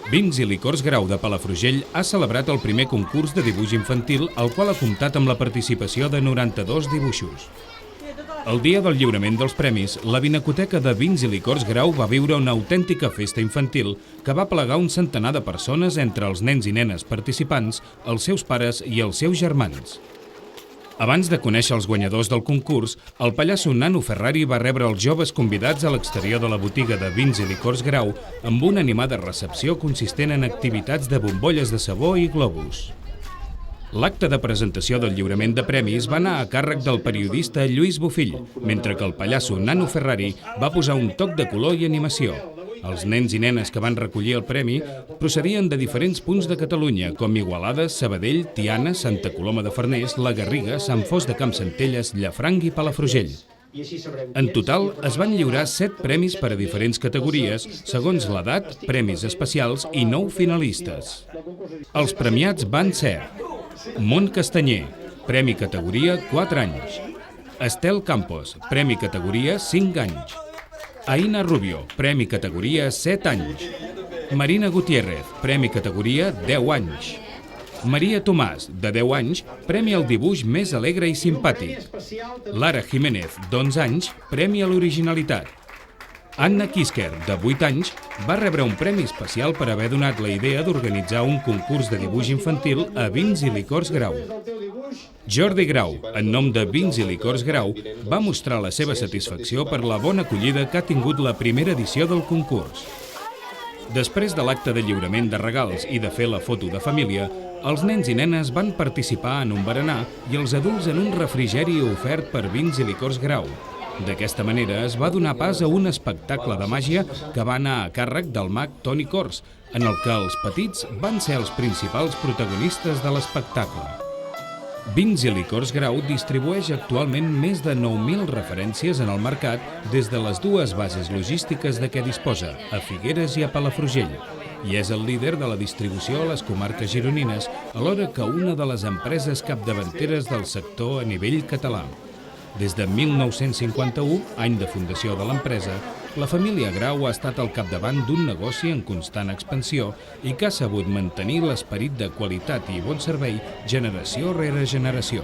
Vins i Licors Grau de Palafrugell ha celebrat el primer concurs de dibuix infantil, el qual ha comptat amb la participació de 92 dibuixos. El dia del lliurament dels premis, la Vinacoteca de Vins i Licors Grau va viure una autèntica festa infantil que va plegar un centenar de persones entre els nens i nenes participants, els seus pares i els seus germans. Abans de conèixer els guanyadors del concurs, el pallasso Nano Ferrari va rebre els joves convidats a l'exterior de la botiga de Vins i Licors Grau amb una animada recepció consistent en activitats de bombolles de sabó i globus. L'acte de presentació del lliurament de premis va anar a càrrec del periodista Lluís Bofill, mentre que el pallasso Nano Ferrari va posar un toc de color i animació. Els nens i nenes que van recollir el premi procedien de diferents punts de Catalunya, com Igualada, Sabadell, Tiana, Santa Coloma de Farners, La Garriga, Sant Fost de Campsentelles, Llafranc i Palafrugell. En total, es van lliurar 7 premis per a diferents categories, segons l'edat, premis especials i 9 finalistes. Els premiats van ser Mont Castanyer, premi categoria 4 anys. Estel Campos, premi categoria 5 anys. Aina Rubio, premi categoria 7 anys. Marina Gutiérrez, premi categoria 10 anys. Maria Tomàs, de 10 anys, premi al dibuix més alegre i simpàtic. Lara Jiménez, d'11 anys, premi a l'originalitat. Anna Kisker, de 8 anys, va rebre un premi especial per haver donat la idea d'organitzar un concurs de dibuix infantil a Vins i Licors Grau. Jordi Grau, en nom de Vins i Licors Grau, va mostrar la seva satisfacció per la bona acollida que ha tingut la primera edició del concurs. Després de l'acte de lliurament de regals i de fer la foto de família, els nens i nenes van participar en un berenar i els adults en un refrigeri ofert per Vins i Licors Grau. D'aquesta manera es va donar pas a un espectacle de màgia que va anar a càrrec del mag Toni Cors, en el que els petits van ser els principals protagonistes de l'espectacle. Vins i Licors Grau distribueix actualment més de 9.000 referències en el mercat des de les dues bases logístiques de què disposa, a Figueres i a Palafrugell, i és el líder de la distribució a les comarques gironines, alhora que una de les empreses capdavanteres del sector a nivell català. Des de 1951, any de fundació de l'empresa, la família Grau ha estat al capdavant d'un negoci en constant expansió i que ha sabut mantenir l'esperit de qualitat i bon servei generació rere generació.